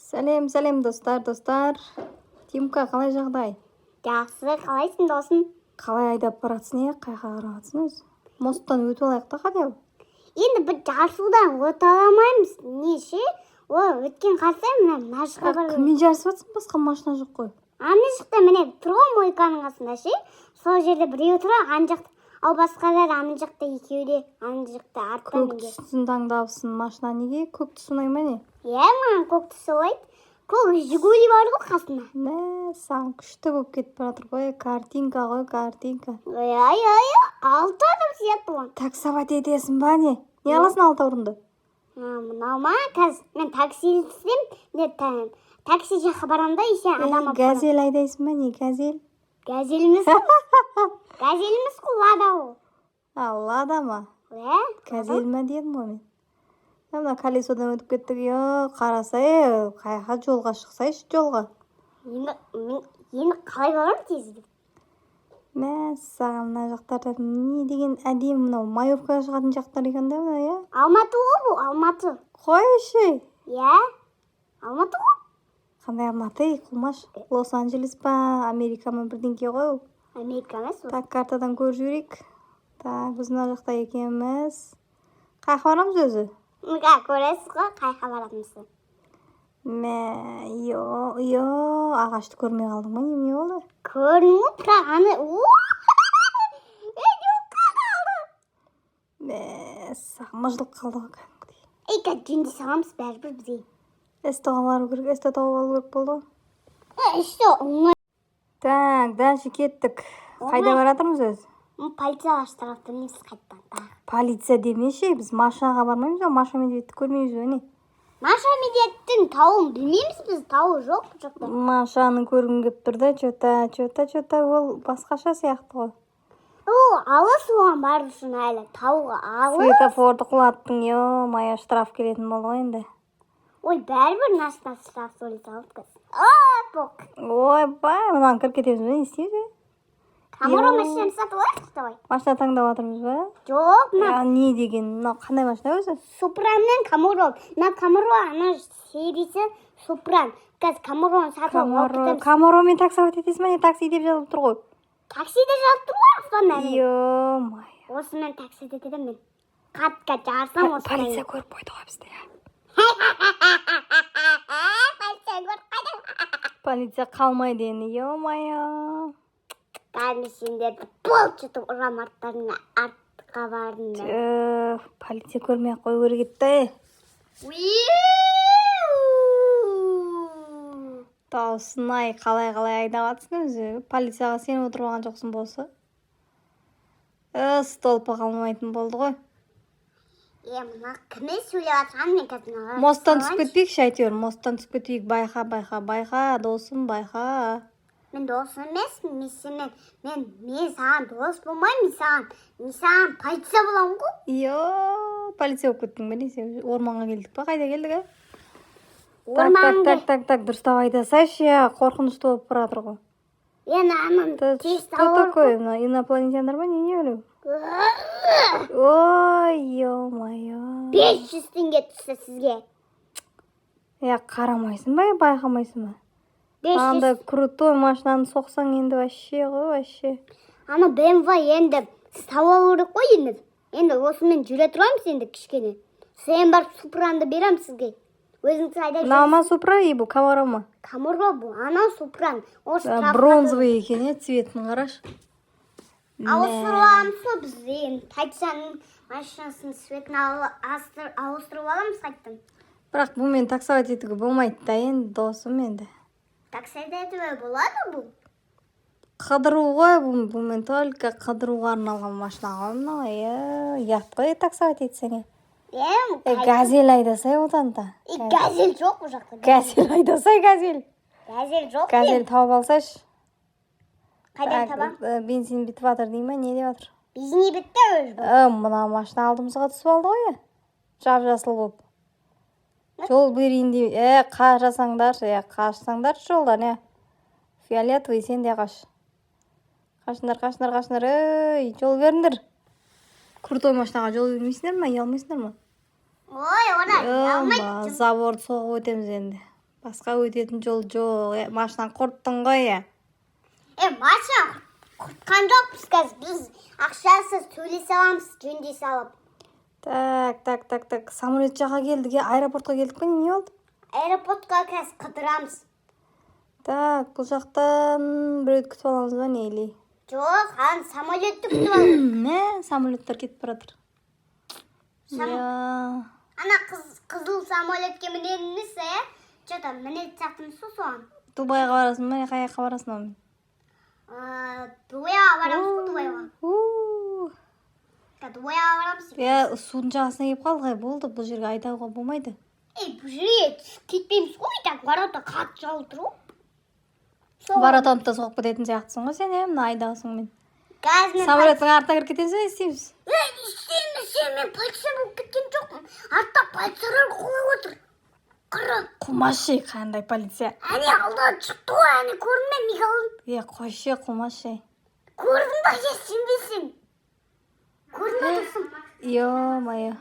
Сәлем достар. Тимка, қалай жағдай? Жақсы, қалайсың досым? Қалай айдап баратсың, қайға қаратсың өзі? Мосттан өтіп алайық та қадау. Енді бір жарысудан өте аламаймыз. Неше? Ол өткен қарсай мына жаққа бар. Кіммен жарысып жатсың? Басқа машина жоқ қой. Ана жақта міне тұрған мойканың қасында ше. Сол жерде біреу тұра, ана жақта. Ал басқалар ана жақта екеуде, ана жақта арттан. Көк түсін таңдапсың, машина неге? Көк түсі ұнай ма не? Иә, маған көк түсі ұнайды. Көк Жигули бар ғой қасында. Мә, саған күшті болып кетіп баратыр ғой, картинка ғой, картинка. Алты адам сияқты ғой. Таксовать етесің ба не? Не аласың алтаурынды? Мынау ма, қазір мен таксистем, такси жаққа барамын да, есе адам алып. Газель айдайсың ба не? Газель? Газеліміз ғой, лада ол. Лада ма? Газель ма дедім ғой мен. Мына колесодан өтіп кеттік, қарасай, қайға жолға шықсайшы жолға. Енді қалай барам тезірек? Мә, саған мына жақтарда не деген әдемі мынау Маевкаға шығатын жақтар екен да мына, иә? Алматы ғой бұл, Алматы. Қойшы. Иә, Алматы ғой. Қандай Алматы, қылмаш? Лос-Анджелес па, Америка ма бірдеңке ғой ол? Америка емес ол. Так, картадан көріп жіберейік. Так, біз мына жақта екенбіз. Қайқа барамыз өзі? Көресіз ғой, қайқа баратымызды. Мә, ағашты көрмей қалдың ба, неме болды? Көрдің ғой, бірақ аны... Мә, саған мұжылып қалды ғой кәдімгідей. Қазір жөнде сағамыз бәрібір бізге. Эсті тауып алу керек болды ғой. Эсті оңай. Так, дальше кеттік. Қайда баратырмыз өзі? Полицияға штраф төлейміз қайттан. Полиция демеші, біз машинаға бармаймыз, Маша Медведті көрмейміз өне. Маша Медведтің тауын білмейміз біз, тауы жоқ бұл жақта. Машаны көргім кеп тұрды, чөта, ол басқаша сияқты ғой. Ол алыс оған бар үшін әлі, тауға алыс. Светофорды құлаттың, мая штраф келетін болды ғой енді. Ой, бәрібір нашына штраф төлейді алып кәз. Ой, бай, мұнан кіріп кетеміз бе, не істейміз? Камаро машинаны сатып алайық, давай. Машина таңдап отырмыз ба? Жоқ, не деген, қандай машина өзі? Супраннен Камаро. Камаро, ана серisi Супран. Қазір Камароны сатып алып. Камаромен таксовать етесің ба, не такси деп жазылып тұр ғой? Таксиде жазылып тұр ғой, астан әлі. Ё-май. Осымен таксиде дедім мен. Қатқа жарсам осымен. Полиция көріп қойды ғой бізді. Полиция көріп қойды. Полиция қалмайды енді, ё-майо. Бәріне сендерді бол жұтып ұрам арттарына артқа бардың. Полиция көрмей қой көріп кетті. Таусын-ай, қалай айдап атсың өзі? Полицияға сен отырған жоқсың болса? Столпы қалмайтын болды ғой. Мына кіме сөйлеп атқан мен қазір. Мосттан түсіп кетпейікші әйтеуір, мосттан түсіп кетейік. Байқа, досым, байқа. Мен дос емеспін, мен саған дос болмаймын, мен саған полиция боламын ғой. Полиция болып кеттің бе несе? Орманға келдік па? Қайда келдік, Так, дұрыстап айдасайшы, қорқынышты болып баратыр ғой. Анам тез Что такое? Инопланетяндар ма? Не өлеу? Ой, ё-майо. 500 теңге түсті сізге. Қарамайсың ба, байқамайсың ба? Анда крутой машинаны соқсаң енді вообще ғой, вообще. Ана BMW енді сауал керек қой енді. Енді осымен жүре тұрамыз енді кішкене. Сен бар Супранды берем сізге. Өзіңіз айдап жүрсіз. Нама Супра, бұл Камаро ма? Камаро бұл, анау Супран. Бронзовый екен, цветін қараш. Ауыстырып сол біз енді полицияның машинасын цветін ауыстырып аламыз қайттан. Бірақ бұмен таксовать етуге болмайды да енді, досым енді. Таксиде етуге болады бұл? Қыдыру ғой, бұмен только қыдыруға арналған машина ғой, ұят қой таксовать етсеңе. Газель айдасай одан да. Газель жоқ бұл жақта. Газель айдасай, газель. Газель жоқ. Газель тауып алсайшы. Қайдан табам? Бензин бітіп атыр дей ма, не деп атыр? Бензин бітті өз бұл. Мұна машина алдымызға түсіп алды ғой, жап-жасыл болып. Жол берейін деп, қашсаңдар жолдан, фиолетовый сен де қаш. Қашындар, жол беріңдер. Крутой машинаға жол бермейсіңдер ма, ұялмайсыңдар ма? Ой, ona Заборды соғып өтеміз енді. Басқа өтетін жол жоқ. Машинаны құрттың ғой, Машина құртқан жоқпыз қазір. Біз ақшасыз сөйлесе аламыз, жөндей салып. Так. Самолет жаққа келдік, аэропортқа келдік пе, не болды? Аэропортқа қазір қыдырамыз. Так, бұл жақтан біреуді күтіп аламыз ба, нейли? Жоқ, самолетті күтіп аламыз. Не, самолеттер кетіп баратыр. Ана қызыл самолетке мінеміз, Что-то мінет сақтымыз соған. Дубайға барасың ба, қаяққа барасың ба? Дубайға барамыз, Дубайға барамыз. Судың жағасына келіп қалдық, болды, бұл жерге айдауға болмайды. Бұл жерге кетпейміз ғой, так барата қатты жауып тұр ғой. Баратонды да соғып кететін сияқтысың ғой сен, мына айдағысың мен. Самолеттің артына кіріп кетеміз бе, істейміз? Істейміз, мен полиция болып кеткен жоқпын. Артта полициялар қуып отыр. Қыры. Қумашы, қандай полиция? Әне алда шықты ғой, әне көрдің бе, неге алдың? Қойшы, қумашы. Көрдің ба, сенбесің? Көрдің ба тұрсың? Ё-майо.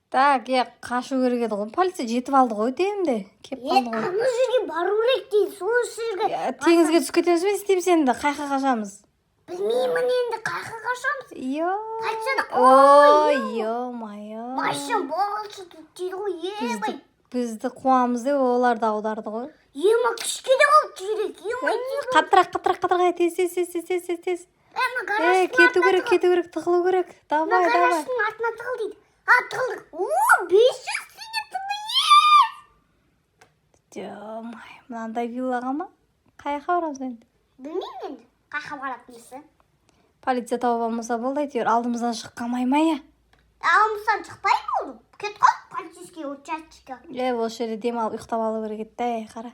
Так, қашу керек еді ғой. Полиция жетіп алды ғой деймін де. Кеп қалды ғой. Ана жерге бару керек дейді, сол жерге. Теңізге түсіп кетеміз бе, істейміз енді, қайқа қашамыз? Білмеймін енді, қайқа қашамыз. Полицияны, Ё-майо. Машина болшы дейді ғой, ебай. Бізді қуамыз деп олар да аударды ғой. Ема кішкене болып жүрек, Қаттырақ, тез. Кету керек, тығылу керек. Давай. Гараждың артына тығыл дейді. Тығылдық. 500 теңге тұрды, Ё-майо, мынандай виллаға ма? Қаяққа барамыз енді? Білмеймін енді, қайқа баратынымызды. Полиция тауып алмаса болды, әйтеуір алдымыздан шыққамай ма, Алдымыздан шықпай болды. Кет қой, полицейский участокқа. Осы жерде демалып ұйықтап алу керек еді, қара.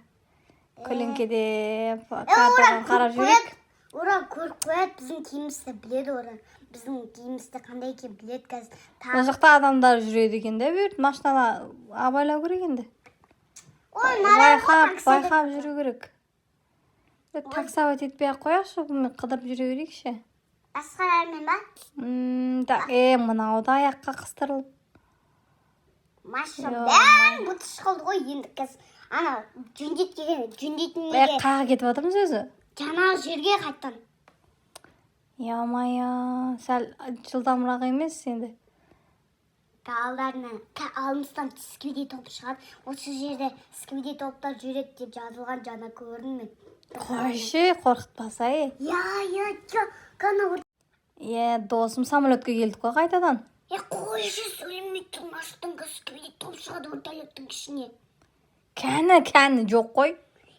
Көлеңкеде картадан қарап жүрек. Ора көріп қояды, біздің киімімізді біледі ора. Біздің киімімізді қандай екен біледі қазір. Ол жақта адамдар жүреді екен де, бүйірт машинаны абайлау керек енді. Байқап жүру керек. Таксовать етпей ақ қояқшы, бұны қыдырып жүре берейікші. Басқалармен ба? Мынау да аяққа қыстырылып. Машина бәрін бұтыш қылды ғой енді қазір. Ана жөндейтін неге. Қаға кетіп отырмыз өзі? Жаңағы жерге қайттан. Ё-майо, сәл жылдамырақ емес енді. Талдарынан алымыстан сквиди топ шығады. Осы жерде сквиди топтар жүреді деп жазылған, жаңа көрдім мен. Қойшы, қорқытпаса, досым самолетке келдік қой қайтадан. Қойшы, сөйлемей тұрмаштың сквиди топ шығады вертолеттің ішіне. Кәні жоқ қой.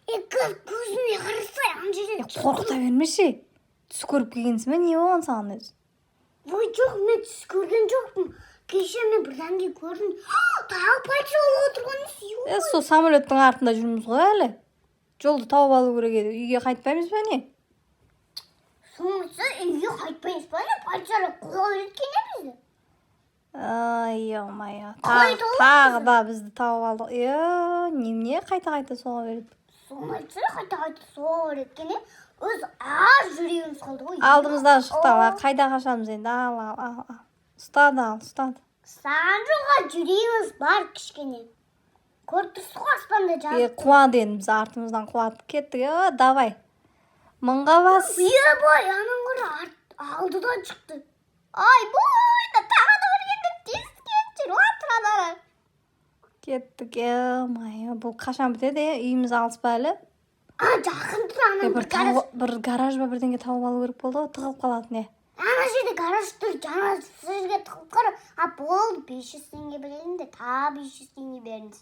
Көзіне қарасай, ана жерде. Қорқыта бермеші. Түс көріп келгенсің бе, не болған саған өзі? Жоқ, мен түс көрген жоқпын. Кеше мен бірден де көрдім. Тағы полиция болып отырғанымыз. Сол самолеттің артында жүрміз ғой әлі. Жолды тауып алу керек еді. Үйге қайтпаймыз ба не? Соңғысы үйге қайтпаймыз ба не? Полициялар қуып өткен бізді. Ё-майо. Тағы да бізді тауып алдық. Немене қайта соға береді? Соңғысы қайта соға береді. Өз жүрегіміз қалды ғой. Алдымыздан шықты. Қайда қашамыз енді? Ал. Ұстады. Саған жоға жүрегіміз бар кішкене. Көріп тұрсыз ғой аспанда жазып. Қуады енді біз артымыздан қуатып кеттік. Давай. Мыңға бас. Бой, аның қыры алдыдан шықты. Бойда тағы да өргенді тез кетшір. Отырадары. Кеттік. Майы, бұл қашан бітеді? Үйіміз алыс ба әлі? Жақын тұр аның бір гараж ба бірдеңе тауып алу керек болды, тығылып қалатын. Ана жерде гараж тұр, жаңа сізге тығылып қара. Болды, 500 теңге берейін де, тағы 500 теңге беріңіз.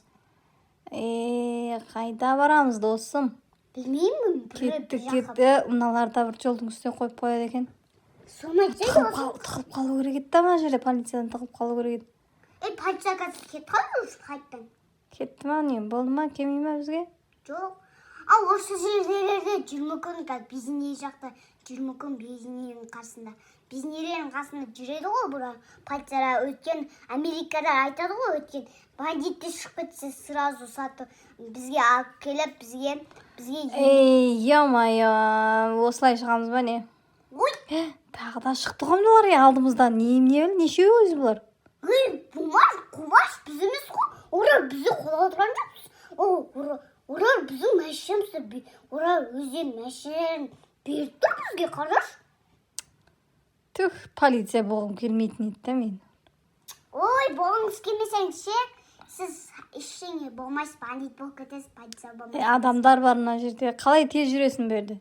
Қайда барамыз, досым? Білмеймін. Кетті. Мыналарда бір жолдың үстіне қойып қояды екен. Тығылып қалу керек еді, ма жерде полициядан тығылып қалу керек еді. Полиция қазір кетіп қалды қайттан. Кетті ма, не болды ма, келмей ма бізге? Жоқ. Осы жерлерде жүрмекін безіне жақта, жүрмекін безіненің қасында. Безінеренің қасында жүреді ғой бұра. Полицияға өткен, Америкада айтады ғой өткен. Бандитті шығып кетсе, сразу сатып, бізге алып келіп, бізге Ё-майо, осылай шығамыз ба не? Тағы да шықты ғой бұлар, алдымыздан. Не неше өзі бұлар? Бұмаш, қумаш, біз емес қой. Ора бізді қолға отырған жоқпыз. Олар біздің машинамызды, олар өздерінің машиналарын беріп тұр бізге, қараш. Түх, полиция болғым келмейтін еді да мен. Ой, болғыңыз келмесеңіз ше, сіз ештеңе болмайсыз, бандит болып кетесіз, полиция болмайсыз. Адамдар бар мына жерде. Қалай тез жүресің берді?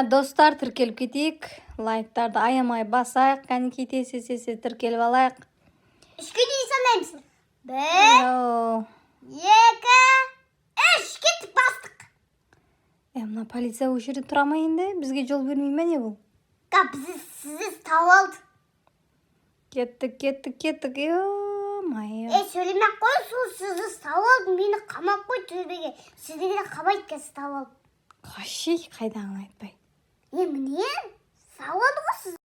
Достар, тіркеліп кетейік. Лайктарды аямай басайық. Кәнекей тез тіркеліп алайық. 3-ке дейін санаймыз. 1, 2, 3, кеттік, бастық. Мына полиция осы жерде тұра ма енді? Бізге жол бермей ме не бұл? Сізді тауып алды. Кеттік. Ё-майо. Сөйлемей-ақ қой, сізді тауып алды, мені қамап қой төбеге. Сіздегі де қабайды ке, тауып алды. Қашей, қайдағын айтпай. Міне, тауып алды ғой сіз.